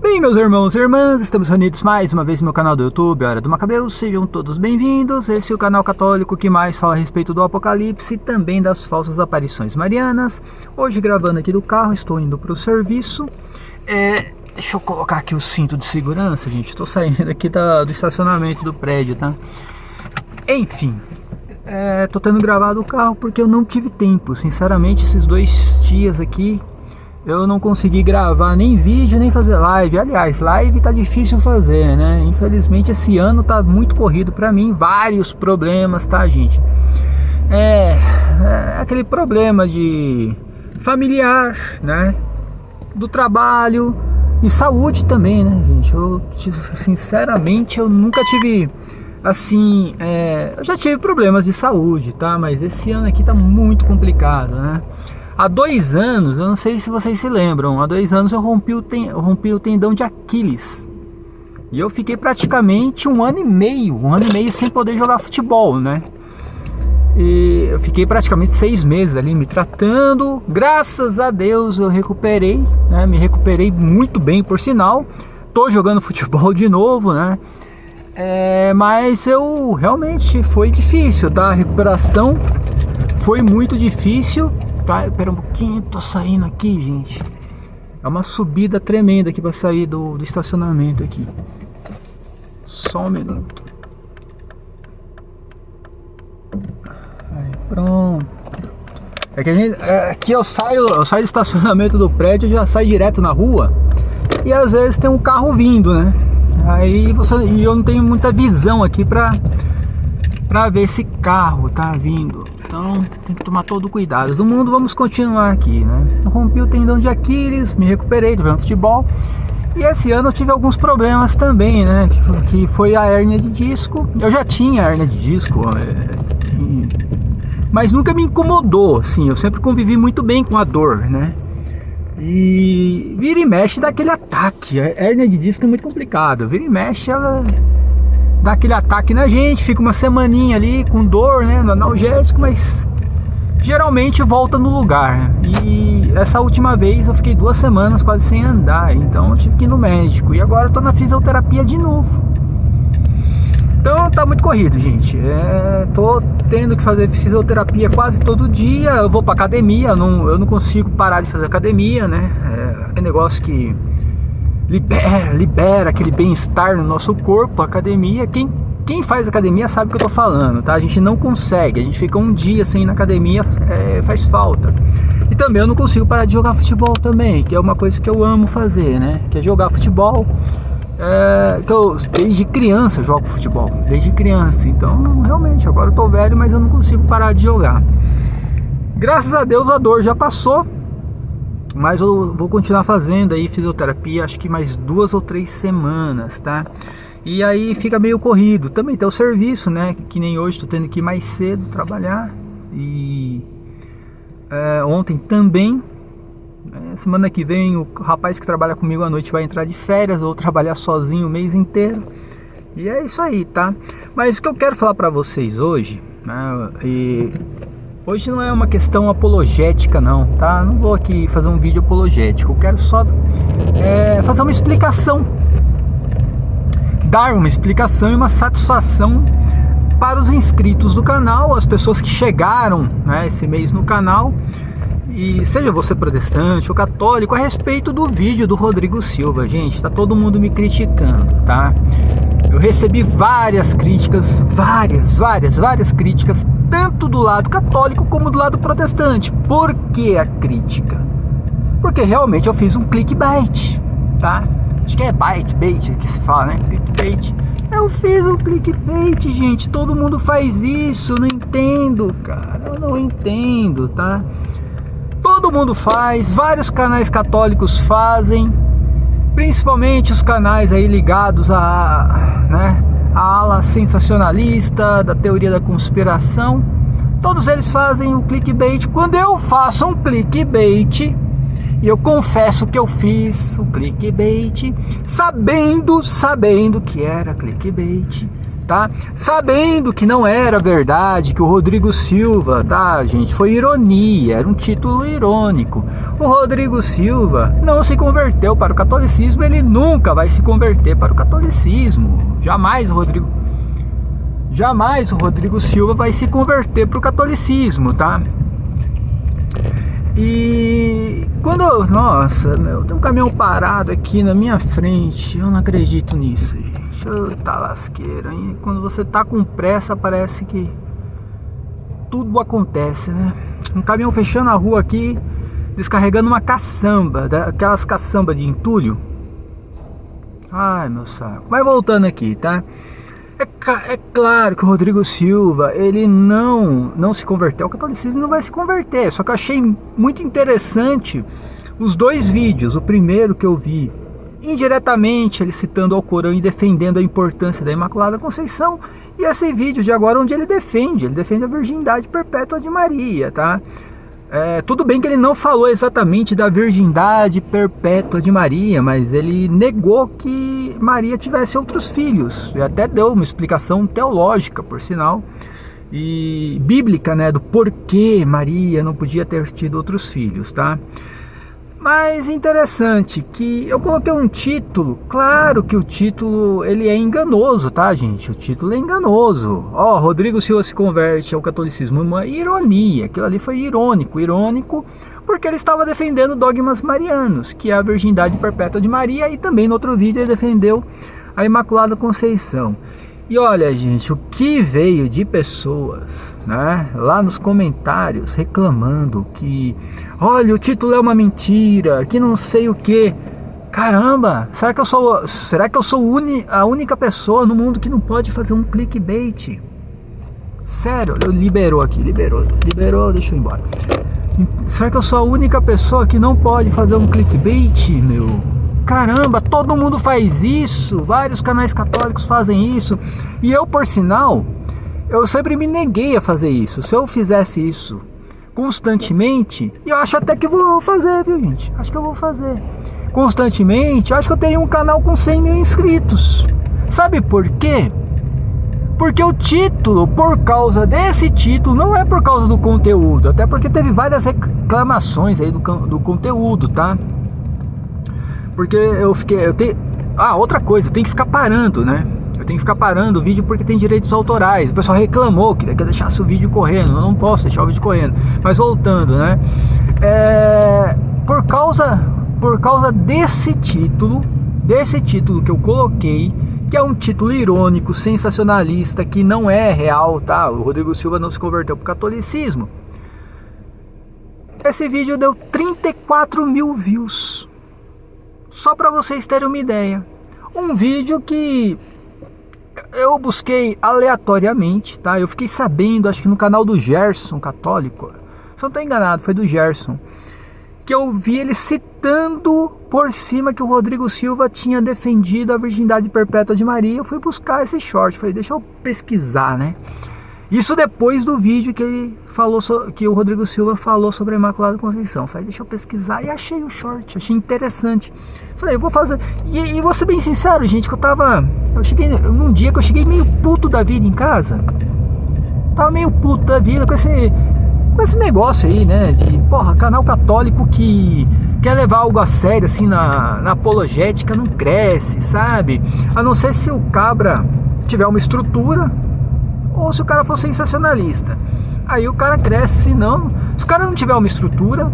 Bem, meus irmãos e irmãs, estamos reunidos mais uma vez no meu canal do YouTube, Hora do Macabeu. Sejam todos bem-vindos. Esse é o canal católico que mais fala a respeito do Apocalipse e também das falsas aparições marianas. Hoje, gravando aqui do carro, estou indo para o serviço. Deixa eu colocar aqui o cinto de segurança, gente. Estou saindo aqui do estacionamento do prédio, tá? Enfim, estou tendo gravado o carro porque eu não tive tempo. Sinceramente, esses 2 dias aqui eu não consegui gravar nem vídeo, nem fazer live. Aliás, live tá difícil fazer, né? Infelizmente esse ano tá muito corrido pra mim. Vários problemas, tá, gente? Aquele problema de familiar, né? Do trabalho e saúde também, né, gente? Eu, sinceramente, eu nunca tive, assim... eu já tive problemas de saúde, tá? Mas esse ano aqui tá muito complicado, né? Há 2 anos, eu não sei se vocês se lembram, há 2 anos eu rompi o tendão de Aquiles. E eu fiquei praticamente 1 ano e meio sem poder jogar futebol, né? E eu fiquei praticamente 6 meses ali me tratando. Graças a Deus eu recuperei, né? Me recuperei muito bem, por sinal. Tô jogando futebol de novo, né? Mas eu realmente foi difícil, tá? A recuperação foi muito difícil. Espera um pouquinho, tô saindo aqui, gente. É uma subida tremenda aqui para sair do estacionamento aqui. Só um minuto. Aí, pronto. Aqui eu saio do estacionamento do prédio e já saio direto na rua. E às vezes tem um carro vindo, né? E eu não tenho muita visão aqui pra ver esse carro tá vindo. Então tem que tomar todo o cuidado do mundo. Vamos continuar aqui, né? Eu rompi o tendão de Aquiles, me recuperei, tô jogando futebol. E esse ano eu tive alguns problemas também, né? Que foi a hérnia de disco. Eu já tinha hérnia de disco, mas nunca me incomodou, assim. Eu sempre convivi muito bem com a dor, né? E vira e mexe dá aquele ataque. A hérnia de disco é muito complicado. Vira e mexe, ela dá aquele ataque na gente, fica uma semaninha ali com dor, né, no analgésico, mas geralmente volta no lugar. E essa última vez eu fiquei 2 semanas quase sem andar, então eu tive que ir no médico. E agora eu tô na fisioterapia de novo. Então tá muito corrido, gente. Tô tendo que fazer fisioterapia quase todo dia. Eu vou pra academia, eu não consigo parar de fazer academia, né? É negócio que libera aquele bem-estar no nosso corpo. A academia, quem faz academia sabe o que eu tô falando, tá? A gente não consegue, a gente fica 1 dia sem ir na academia, faz falta. E também eu não consigo parar de jogar futebol também, que é uma coisa que eu amo fazer, né? Que é jogar futebol. Que eu desde criança jogo futebol, desde criança. Então realmente, agora eu tô velho, mas eu não consigo parar de jogar. Graças a Deus a dor já passou. Mas eu vou continuar fazendo aí fisioterapia, acho que mais 2 ou 3 semanas, tá? E aí fica meio corrido. Também tem o serviço, né? Que nem hoje, tô tendo que ir mais cedo trabalhar. E ontem também. Semana que vem o rapaz que trabalha comigo à noite vai entrar de férias. Eu vou trabalhar sozinho o mês inteiro. E é isso aí, tá? Mas o que eu quero falar pra vocês hoje, né? Hoje não é uma questão apologética não, tá? Não vou aqui fazer um vídeo apologético. Eu quero só fazer uma explicação. Dar uma explicação e uma satisfação para os inscritos do canal, as pessoas que chegaram, né, esse mês no canal. E seja você protestante ou católico, a respeito do vídeo do Rodrigo Silva. Gente, tá todo mundo me criticando, tá? Eu recebi várias críticas, várias críticas, tanto do lado católico como do lado protestante. Por que a crítica? Porque realmente eu fiz um clickbait, tá? Acho que é bait que se fala, né? Clickbait. Eu fiz um clickbait, gente. Todo mundo faz isso, não entendo, cara. Eu não entendo, tá? Todo mundo faz, vários canais católicos fazem, principalmente os canais aí ligados a ala sensacionalista, da teoria da conspiração. Todos eles fazem o clickbait. Quando eu faço um clickbait, e eu confesso que eu fiz o clickbait sabendo que era clickbait, tá? Sabendo que não era verdade, que o Rodrigo Silva, tá, gente, foi ironia, era um título irônico. O Rodrigo Silva não se converteu para o catolicismo, ele nunca vai se converter para o catolicismo. Jamais o Rodrigo Silva vai se converter para o catolicismo, tá? E quando nossa, meu, tem um caminhão parado aqui na minha frente, eu não acredito nisso, gente. Tá lasqueira, hein? Quando você tá com pressa, parece que tudo acontece, né? Um caminhão fechando a rua aqui, descarregando uma caçamba, aquelas caçambas de entulho. Ai, meu saco. Mas voltando aqui, tá? É claro que o Rodrigo Silva, ele não se converteu ao catolicismo, não vai se converter. Só que eu achei muito interessante os dois vídeos. O primeiro que eu vi, indiretamente, ele citando ao Corão e defendendo a importância da Imaculada Conceição. E esse vídeo de agora, onde ele defende a virgindade perpétua de Maria, tá? Tudo bem que ele não falou exatamente da virgindade perpétua de Maria, mas ele negou que Maria tivesse outros filhos. E até deu uma explicação teológica, por sinal, e bíblica, né, do porquê Maria não podia ter tido outros filhos, tá? Mas interessante que eu coloquei um título, claro que o título ele é enganoso, tá, gente? O título é enganoso. Ó, Rodrigo Silva se converte ao catolicismo, uma ironia, aquilo ali foi irônico, porque ele estava defendendo dogmas marianos, que é a virgindade perpétua de Maria, e também no outro vídeo ele defendeu a Imaculada Conceição. E olha, gente, o que veio de pessoas, né, lá nos comentários reclamando que, olha, o título é uma mentira, que não sei o que. Caramba, será que eu sou a única pessoa no mundo que não pode fazer um clickbait? Sério, liberou, deixa eu ir embora. Será que eu sou a única pessoa que não pode fazer um clickbait, meu? Caramba, todo mundo faz isso, vários canais católicos fazem isso. E eu, por sinal, eu sempre me neguei a fazer isso. Se eu fizesse isso constantemente, e eu acho até que vou fazer, viu, gente? Acho que eu vou fazer constantemente, eu acho que eu teria um canal com 100 mil inscritos. Sabe por quê? Porque o título, por causa desse título, não é por causa do conteúdo, até porque teve várias reclamações aí do conteúdo, tá? Porque outra coisa, eu tenho que ficar parando, né? Eu tenho que ficar parando o vídeo porque tem direitos autorais. O pessoal reclamou que eu deixasse o vídeo correndo. Eu não posso deixar o vídeo correndo. Mas voltando, né? Por causa desse título que eu coloquei, que é um título irônico, sensacionalista, que não é real, tá? O Rodrigo Silva não se converteu para o catolicismo. Esse vídeo deu 34 mil views. Só para vocês terem uma ideia. Um vídeo que eu busquei aleatoriamente, tá? Eu fiquei sabendo, acho que no canal do Gerson Católico, se eu não estou enganado, foi do Gerson, que eu vi ele citando por cima que o Rodrigo Silva tinha defendido a virgindade perpétua de Maria. Eu fui buscar esse short, falei, deixa eu pesquisar, né? Isso depois do vídeo que ele falou, que o Rodrigo Silva falou sobre a Imaculada Conceição. Falei, deixa eu pesquisar, e achei o short, achei interessante. Falei, eu vou fazer. E vou ser bem sincero, gente, que eu cheguei num dia que eu cheguei meio puto da vida em casa. Tava meio puto da vida com esse negócio aí, né? De, porra, canal católico que quer levar algo a sério, assim, na apologética, não cresce, sabe? A não ser se o cabra tiver uma estrutura, ou se o cara for sensacionalista. Aí o cara cresce. Se o cara não tiver uma estrutura,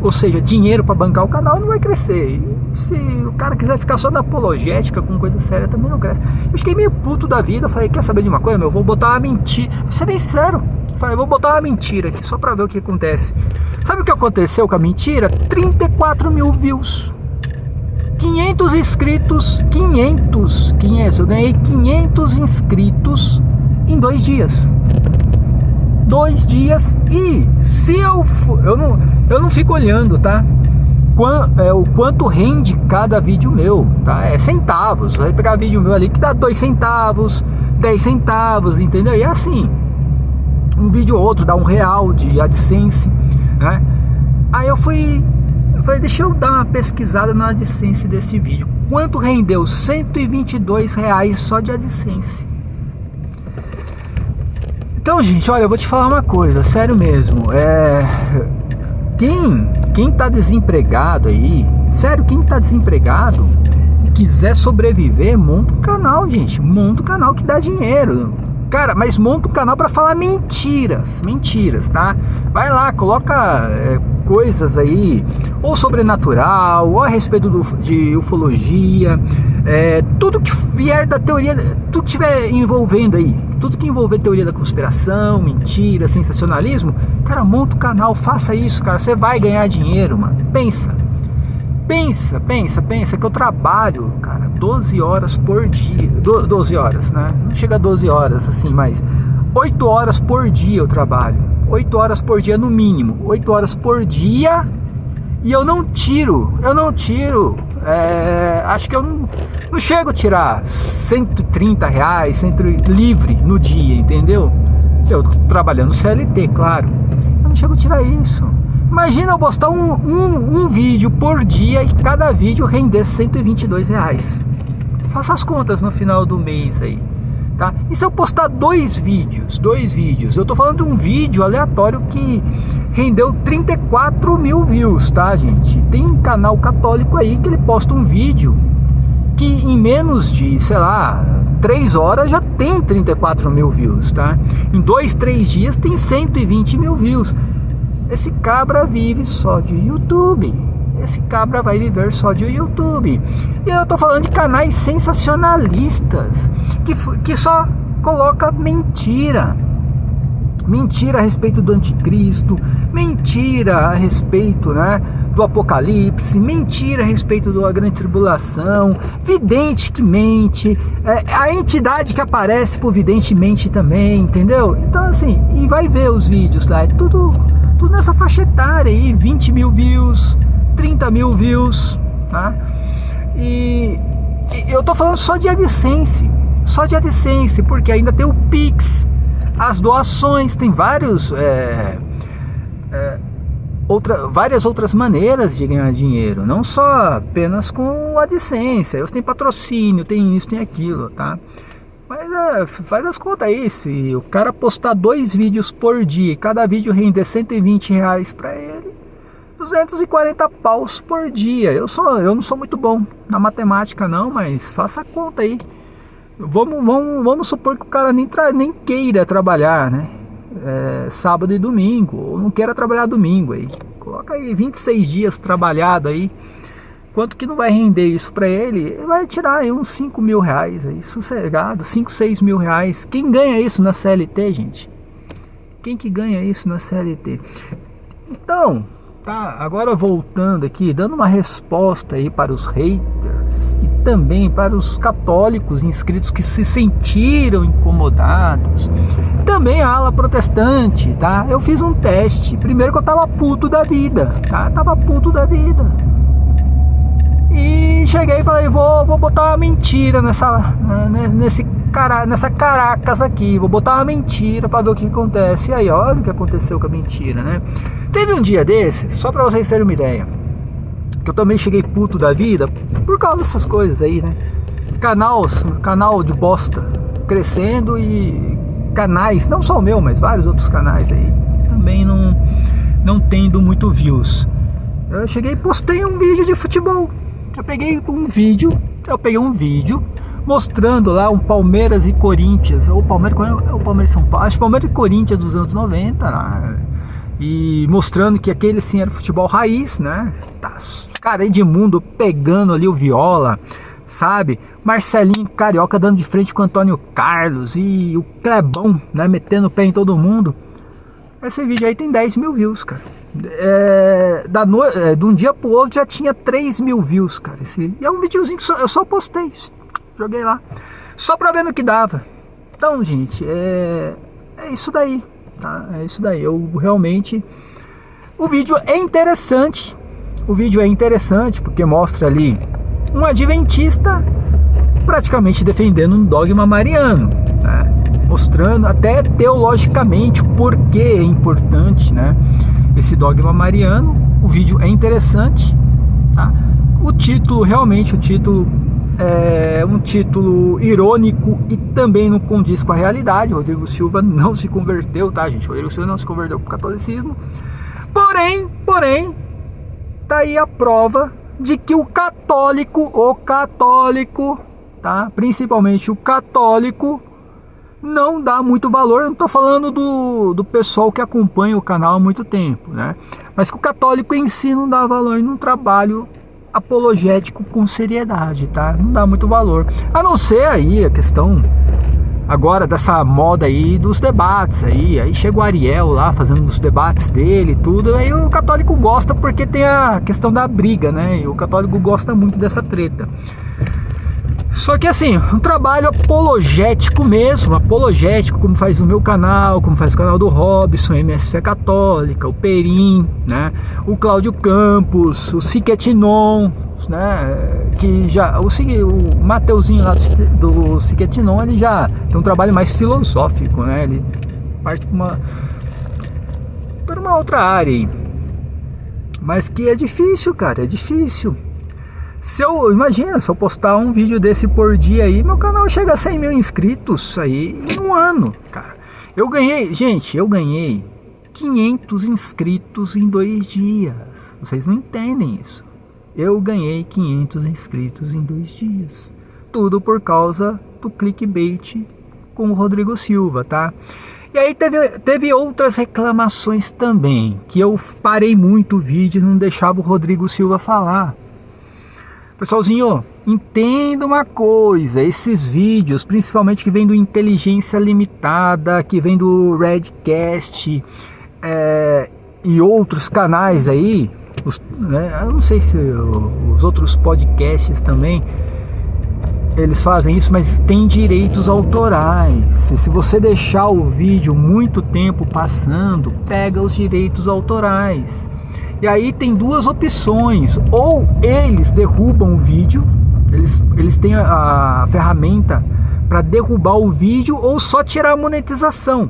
ou seja, dinheiro para bancar o canal, não vai crescer. E se o cara quiser ficar só na apologética com coisa séria, também não cresce. Eu fiquei meio puto da vida. Eu falei, quer saber de uma coisa, meu? Eu vou botar uma mentira. Vou ser bem sincero. Eu falei, vou botar uma mentira aqui só para ver o que acontece. Sabe o que aconteceu com a mentira? 34 mil views, 500 inscritos. 500, eu ganhei 500 inscritos em 2 dias. 2 dias. E se eu não fico olhando, tá? O quanto rende cada vídeo meu, tá? É centavos. Vai pegar vídeo meu ali que dá 2 centavos, 10 centavos, entendeu? E é assim, um vídeo ou outro dá R$1 de AdSense, né? Aí eu falei, deixa eu dar uma pesquisada na AdSense desse vídeo. Quanto rendeu? R$122 só de AdSense. Então, gente, olha, eu vou te falar uma coisa, sério mesmo. Quem tá desempregado aí, sério, quem tá desempregado, quiser sobreviver, monta um canal, gente. Monta um canal que dá dinheiro. Cara, mas monta um canal pra falar mentiras, tá? Vai lá, coloca coisas aí, ou sobrenatural, ou a respeito de ufologia, tudo que vier da teoria, tudo que estiver envolvendo aí, tudo que envolver teoria da conspiração, mentira, sensacionalismo, cara, monta o canal, faça isso, cara, você vai ganhar dinheiro, mano. Pensa que eu trabalho, cara, 12 horas por dia, 12 horas, né? Não chega a 12 horas assim, mas 8 horas por dia eu trabalho, 8 horas por dia no mínimo, 8 horas por dia, e eu não tiro, acho que eu não chego a tirar R$130 livre no dia, entendeu? Eu trabalhando CLT, claro, eu não chego a tirar isso. Imagina eu postar um vídeo por dia e cada vídeo render R$122. Faça as contas no final do mês aí, tá? E se eu postar dois vídeos, eu tô falando de um vídeo aleatório que rendeu 34 mil views, tá, gente? Tem um canal católico aí que ele posta um vídeo que em menos de, sei lá, 3 horas já tem 34 mil views, tá? Em 2, 3 dias tem 120 mil views. Esse cabra vive só de YouTube. Esse cabra vai viver só de YouTube. E eu tô falando de canais sensacionalistas que só coloca mentira. Mentira a respeito do anticristo, mentira a respeito, né, do apocalipse, mentira a respeito da grande tribulação, vidente que mente, a entidade que aparece pro vidente mente também, entendeu? Então assim, e vai ver os vídeos lá, é tudo nessa faixa etária aí, 20 mil views, 30 mil views, tá? E eu tô falando só de AdSense, porque ainda tem o Pix, as doações, tem várias outras maneiras de ganhar dinheiro, não só apenas com o AdSense. Eu tenho patrocínio, tem isso, tem aquilo, tá? Mas faz as contas aí, se o cara postar 2 vídeos por dia e cada vídeo render R$120 para ele, 240 paus por dia. Eu não sou muito bom na matemática não, mas faça a conta aí. Vamos supor que o cara nem queira trabalhar, né? Sábado e domingo, ou não queira trabalhar domingo aí. Coloca aí 26 dias trabalhado aí. Quanto que não vai render isso para ele? Ele vai tirar aí uns 5 mil reais aí, sossegado, 5, 6 mil reais. Quem ganha isso na CLT, gente? Quem que ganha isso na CLT? Então, tá, agora voltando aqui, dando uma resposta aí para os haters e também para os católicos inscritos que se sentiram incomodados. Também a ala protestante, tá? Eu fiz um teste. Primeiro que eu tava puto da vida, tá? Tava puto da vida. E cheguei e falei, vou botar uma mentira nessa Caracas aqui, vou botar uma mentira para ver o que acontece. E aí, olha o que aconteceu com a mentira, né? Teve um dia desses, só para vocês terem uma ideia, que eu também cheguei puto da vida por causa dessas coisas aí, né? Canal de bosta crescendo e canais, não só o meu, mas vários outros canais aí também não tendo muito views. Eu cheguei e postei um vídeo de futebol. Eu peguei um vídeo mostrando lá um Palmeiras e Corinthians, ou Palmeiras e São Paulo, acho que Palmeiras e Corinthians dos anos 90 lá, e mostrando que aquele sim era futebol raiz, né? Tá, cara, Edmundo pegando ali o Viola, sabe? Marcelinho Carioca dando de frente com o Antônio Carlos e o Clebão, né, metendo o pé em todo mundo. Esse vídeo aí tem 10 mil views, cara. De um dia pro outro já tinha 3 mil views, cara. E é um videozinho que eu só postei, joguei lá, só pra ver no que dava. Então, gente, é isso daí, tá? É isso daí. Eu realmente, o vídeo é interessante. Porque mostra ali um adventista praticamente defendendo um dogma mariano, né? Mostrando até teologicamente o porquê é importante, né, esse dogma mariano. O vídeo é interessante, tá? O título um título irônico e também não condiz com a realidade. Rodrigo Silva não se converteu, tá, gente? Rodrigo Silva não se converteu para o catolicismo. Porém, tá aí a prova de que o católico, tá? Principalmente o católico, não dá muito valor. Eu não tô falando do pessoal que acompanha o canal há muito tempo, né? Mas que o católico em si não dá valor num trabalho apologético com seriedade, tá? Não dá muito valor. A não ser aí a questão agora dessa moda aí dos debates aí chega o Ariel lá fazendo os debates dele e tudo, aí o católico gosta porque tem a questão da briga, né? E o católico gosta muito dessa treta. Só que assim, um trabalho apologético mesmo, apologético, como faz o meu canal, como faz o canal do Robson, MSF Católica, o Perim, né? O Cláudio Campos, o Siquetinon, né? Que já, o Mateuzinho lá do Siquetinon, ele já tem um trabalho mais filosófico, né? Ele parte para uma outra área aí. Mas que é difícil, cara, é difícil. Imagina, se eu postar um vídeo desse por dia aí, meu canal chega a 100 mil inscritos aí em um ano, cara. Eu ganhei 500 inscritos em 2 dias. Vocês não entendem isso. Eu ganhei 500 inscritos em 2 dias. Tudo por causa do clickbait com o Rodrigo Silva, tá? E aí teve outras reclamações também, que eu parei muito o vídeo e não deixava o Rodrigo Silva falar. Pessoalzinho, entenda uma coisa, esses vídeos, principalmente que vem do Inteligência Limitada, que vem do Redcast e outros canais aí, eu não sei se os outros podcasts também, eles fazem isso, mas tem direitos autorais. Se você deixar o vídeo muito tempo passando, pega os direitos autorais. E aí tem 2 opções: ou eles derrubam o vídeo, eles têm a ferramenta para derrubar o vídeo, ou só tirar a monetização.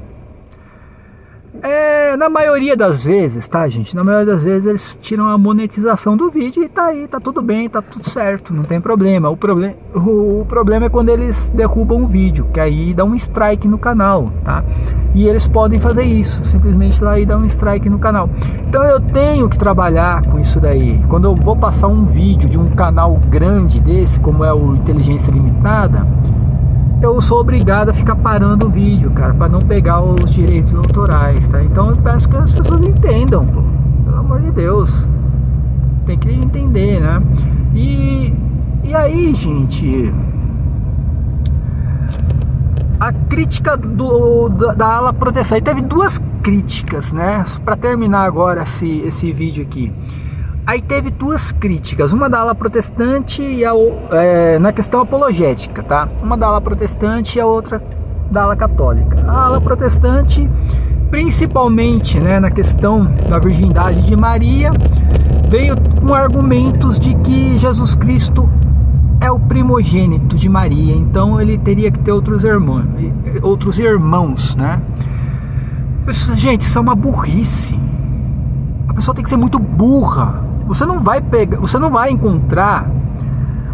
Na maioria das vezes, tá, gente? Na maioria das vezes eles tiram a monetização do vídeo e tá aí, tá tudo bem, tá tudo certo, não tem problema. O problema é quando eles derrubam o vídeo, que aí dá um strike no canal, tá? E eles podem fazer isso, simplesmente lá e dar um strike no canal. Então eu tenho que trabalhar com isso daí. Quando eu vou passar um vídeo de um canal grande desse, como é o Inteligência Limitada, eu sou obrigado a ficar parando o vídeo, cara, para não pegar os direitos autorais, tá? Então eu peço que as pessoas entendam, pô, pelo amor de Deus, tem que entender, né? E aí, gente, a crítica da ala protestante, teve 2 críticas, né? Para terminar agora esse vídeo aqui. Aí teve 2 críticas, uma da ala protestante e na questão apologética, tá? Uma da ala protestante e a outra da ala católica. A ala protestante, principalmente, né, na questão da virgindade de Maria, veio com argumentos de que Jesus Cristo é o primogênito de Maria, então ele teria que ter outros irmãos, né? Gente, isso é uma burrice. A pessoa tem que ser muito burra. Você não vai encontrar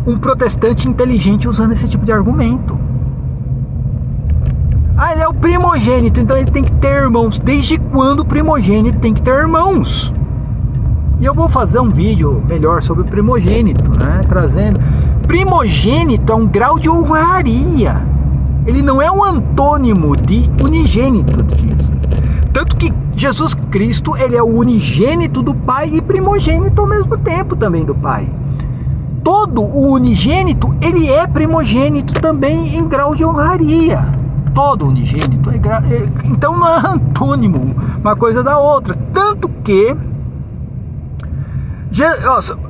um protestante inteligente usando esse tipo de argumento. Ele é o primogênito, então ele tem que ter irmãos. Desde quando o primogênito tem que ter irmãos? E eu vou fazer um vídeo melhor sobre o primogênito, né? Trazendo. Primogênito é um grau de honraria. Ele não é um antônimo de unigênito. Tanto que Jesus Cristo, ele é o unigênito do Pai e primogênito ao mesmo tempo também do Pai. Todo o unigênito, ele é primogênito também em grau de honraria. Todo unigênito então não é antônimo uma coisa da outra. Tanto que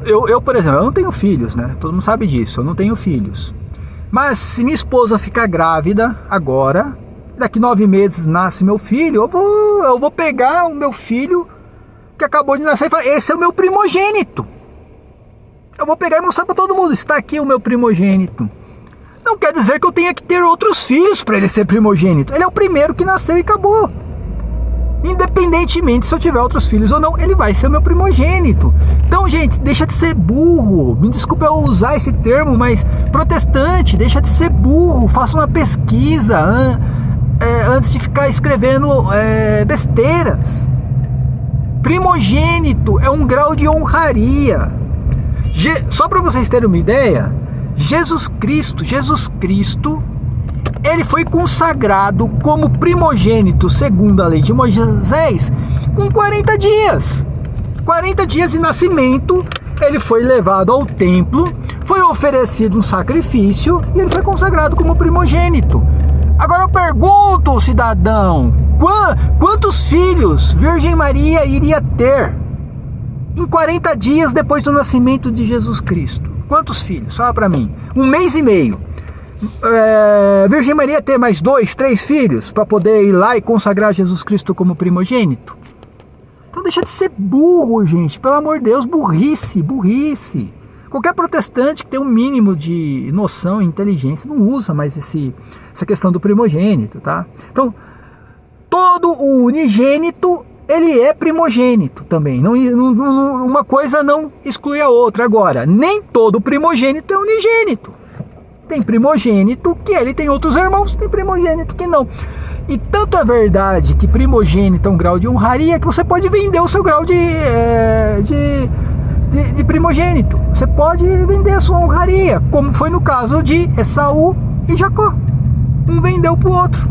eu, por exemplo, eu não tenho filhos, né? Todo mundo sabe disso, eu não tenho filhos. Mas se minha esposa ficar grávida agora, daqui 9 meses nasce meu filho, eu vou pegar o meu filho que acabou de nascer e falar: esse é o meu primogênito. Eu vou pegar e mostrar para todo mundo: está aqui o meu primogênito. Não quer dizer que eu tenha que ter outros filhos para ele ser primogênito. Ele é o primeiro que nasceu e acabou. Independentemente se eu tiver outros filhos ou não, ele vai ser meu primogênito. Então, gente, deixa de ser burro. Me desculpe eu usar esse termo, mas protestante, deixa de ser burro. Faça uma pesquisa antes de ficar escrevendo besteiras. Primogênito é um grau de honraria. Só para vocês terem uma ideia, Jesus Cristo, ele foi consagrado como primogênito segundo a lei de Moisés com 40 dias. 40 dias de nascimento, ele foi levado ao templo, foi oferecido um sacrifício e ele foi consagrado como primogênito. Agora eu pergunto, cidadão, quantos filhos Virgem Maria iria ter em 40 dias depois do nascimento de Jesus Cristo? Quantos filhos? Fala pra mim. 1 mês e meio. Virgem Maria ter mais 2, 3 filhos para poder ir lá e consagrar Jesus Cristo como primogênito? Então deixa de ser burro, gente. Pelo amor de Deus, burrice. Qualquer protestante que tem um mínimo de noção e inteligência não usa mais essa questão do primogênito, tá? Então, todo o unigênito, ele é primogênito também. Uma coisa não exclui a outra. Agora, nem todo primogênito é unigênito. Tem primogênito que ele tem outros irmãos, tem primogênito que não. E tanto é verdade que primogênito é um grau de honraria que você pode vender o seu grau de primogênito. Você pode vender a sua honraria, como foi no caso de Esaú e Jacó. Um vendeu para o outro.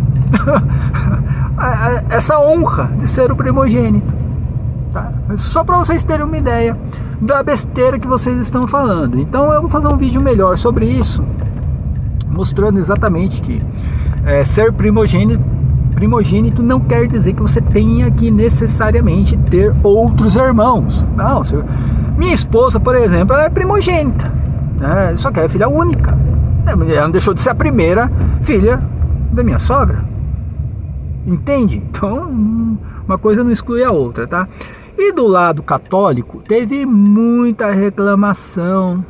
Essa honra de ser o primogênito. Tá? Só para vocês terem uma ideia da besteira que vocês estão falando. Então eu vou fazer um vídeo melhor sobre isso, mostrando exatamente que ser primogênito não quer dizer que você tenha que necessariamente ter outros irmãos. Não, minha esposa, por exemplo, ela é primogênita, né? Só que é filha única. Ela não deixou de ser a primeira filha da minha sogra. Entende? Então, uma coisa não exclui a outra, tá? E do lado católico, teve muita reclamação.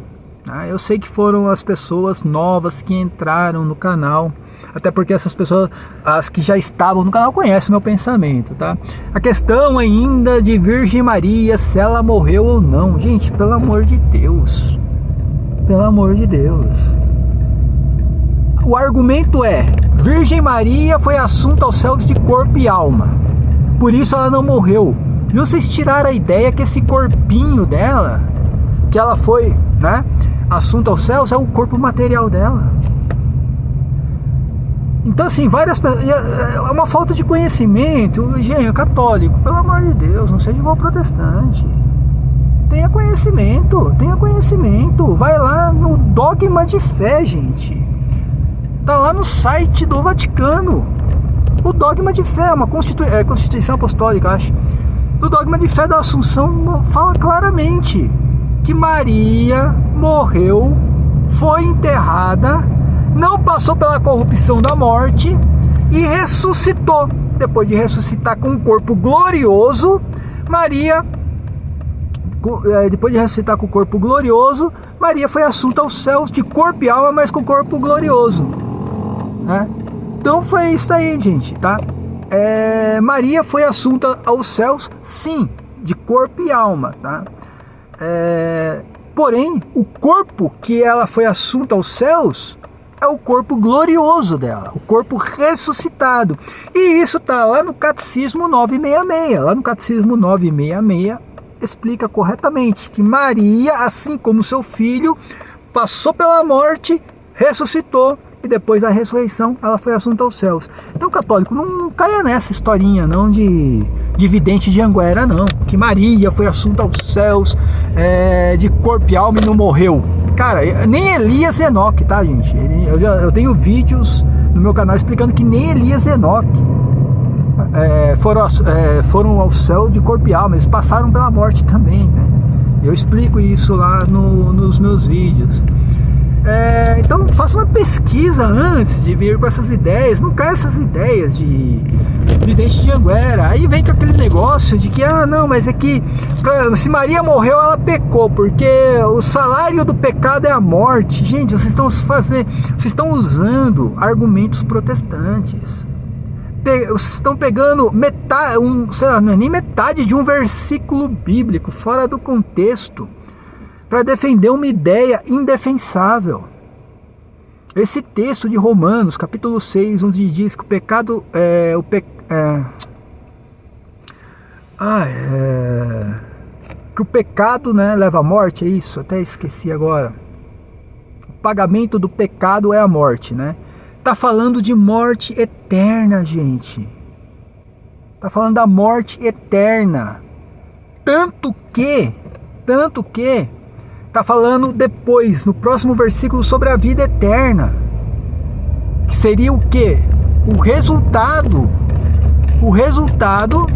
Eu sei que foram as pessoas novas que entraram no canal, até porque essas pessoas, as que já estavam no canal, conhecem o meu pensamento, tá? A questão ainda de Virgem Maria, se ela morreu ou não. Gente, pelo amor de Deus. Pelo amor de Deus. O argumento é: Virgem Maria foi assunta aos céus de corpo e alma, por isso ela não morreu. E vocês tiraram a ideia que esse corpinho dela, que ela foi, né, assunto aos céus, é o corpo material dela. Então, assim, várias pessoas, é uma falta de conhecimento. Gente, católico, pelo amor de Deus, não seja igual protestante. Tenha conhecimento. Vai lá no Dogma de Fé, gente. Tá lá no site do Vaticano. O Dogma de Fé, uma Constituição Apostólica, acho. O Dogma de Fé da Assunção fala claramente que Maria morreu, foi enterrada, não passou pela corrupção da morte e ressuscitou. Depois de ressuscitar com um corpo glorioso, Maria foi assunta aos céus de corpo e alma, mas com corpo glorioso, né? Então foi isso aí, gente, tá? Maria foi assunta aos céus, sim, de corpo e alma, tá? Porém, o corpo que ela foi assunta aos céus é o corpo glorioso dela, o corpo ressuscitado. E isso está lá no Catecismo 966. Lá no Catecismo 966 explica corretamente que Maria, assim como seu filho, passou pela morte, ressuscitou, e depois da ressurreição ela foi assunta aos céus. Então, católico, não caia nessa historinha não de vidente de Anguera, não, que Maria foi assunta aos céus de corpo e alma e não morreu. Cara, nem Elias e Enoque, tá, gente? Eu tenho vídeos no meu canal explicando que nem Elias e Enoque foram ao céu de corpo e alma. Eles passaram pela morte também, né? Eu explico isso lá nos meus vídeos. Então faça uma pesquisa antes de vir com essas ideias. Não caia essas ideias de vidente de Anguera. Aí vem com aquele negócio de que não, mas é que se Maria morreu, ela pecou, porque o salário do pecado é a morte. Gente, vocês estão usando argumentos protestantes. vocês estão pegando metade, sei lá, não é nem metade de um versículo bíblico fora do contexto para defender uma ideia indefensável. Esse texto de Romanos, capítulo 6, onde diz que o pecado que o pecado, né, leva à morte, é isso? Até esqueci agora. O pagamento do pecado é a morte, né? Tá falando de morte eterna, gente. Tá falando da morte eterna. Tanto que tá falando depois, no próximo versículo, sobre a vida eterna. Que seria o quê? O resultado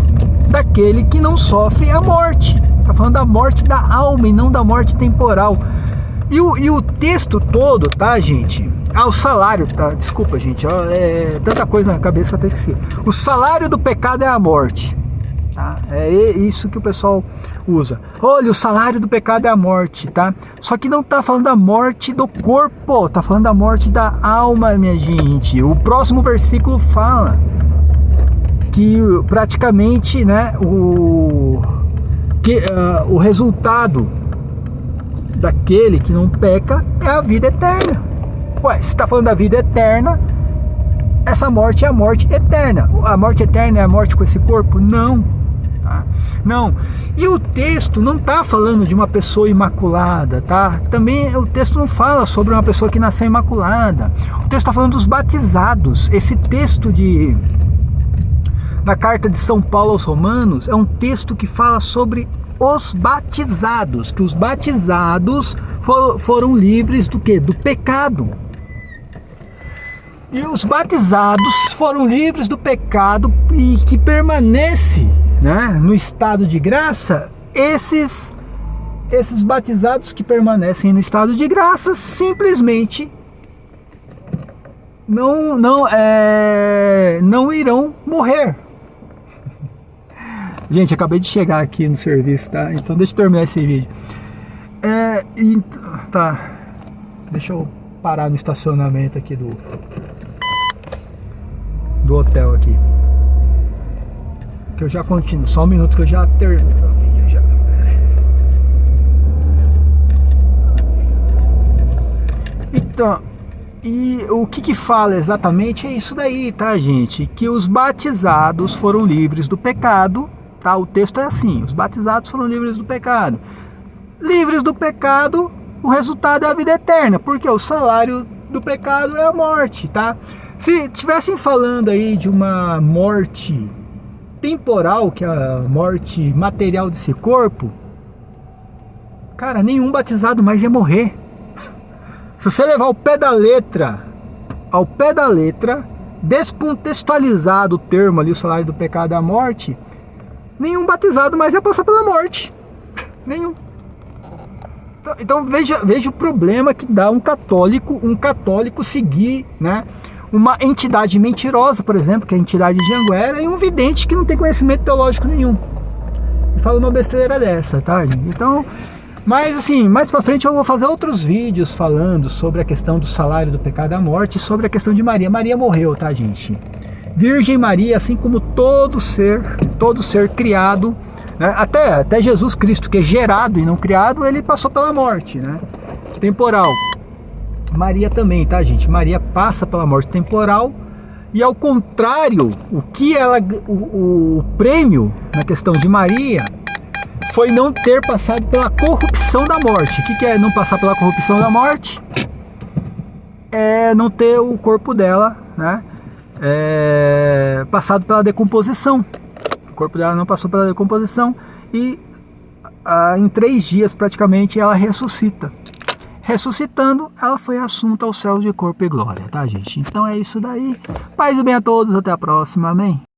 daquele que não sofre a morte. Tá falando da morte da alma e não da morte temporal. E o texto todo, tá, gente? O salário, tá? Desculpa, gente. É tanta coisa na cabeça que eu até esqueci. O salário do pecado é a morte. Tá? É isso que o pessoal usa. Olha, o salário do pecado é a morte, tá? Só que não tá falando da morte do corpo, tá falando da morte da alma, minha gente. O próximo versículo fala que praticamente, né, o resultado daquele que não peca é a vida eterna. Ué, se está falando da vida eterna, essa morte é a morte eterna. A morte eterna é a morte com esse corpo? Não. Tá? Não. E o texto não está falando de uma pessoa imaculada, tá? Também o texto não fala sobre uma pessoa que nasceu imaculada. O texto está falando dos batizados. Esse texto da carta de São Paulo aos Romanos é um texto que fala sobre os batizados, que os batizados foram livres do quê? Do pecado. E os batizados foram livres do pecado e que permanece, né, no estado de graça. Esses batizados que permanecem no estado de graça simplesmente não irão morrer. Gente, acabei de chegar aqui no serviço, tá? Então deixa eu terminar esse vídeo. Tá. Deixa eu parar no estacionamento aqui do hotel aqui. Que eu já continuo. Só um minuto que eu já termino o vídeo. Então, e o que fala exatamente é isso daí, tá, gente? Que os batizados foram livres do pecado. Tá, o texto é assim: os batizados foram livres do pecado. Livres do pecado, o resultado é a vida eterna, porque o salário do pecado é a morte, tá? Se tivessem falando aí de uma morte temporal, que é a morte material desse corpo, cara, nenhum batizado mais ia morrer. Se você levar ao pé da letra, descontextualizado o termo ali, o salário do pecado é a morte, nenhum batizado mais ia passar pela morte. Nenhum. Então veja o problema que dá um católico seguir, né, uma entidade mentirosa, por exemplo, que é a entidade de Anguera, e um vidente que não tem conhecimento teológico nenhum. E fala uma besteira dessa, tá, gente? Então, mas assim, mais pra frente eu vou fazer outros vídeos falando sobre a questão do salário do pecado da morte e sobre a questão de Maria. Maria morreu, tá, gente? Virgem Maria, assim como todo ser criado, né? Até Jesus Cristo, que é gerado e não criado, ele passou pela morte, né, temporal. Maria também, tá, gente? Maria passa pela morte temporal. E ao contrário, o prêmio na questão de Maria foi não ter passado pela corrupção da morte. O que é não passar pela corrupção da morte? É não ter o corpo dela, né, passado pela decomposição. O corpo dela não passou pela decomposição e em 3 dias praticamente ela ressuscita. Ressuscitando, ela foi assunta aos céus de corpo e glória, tá, gente? Então é isso daí. Paz e bem a todos, até a próxima, amém?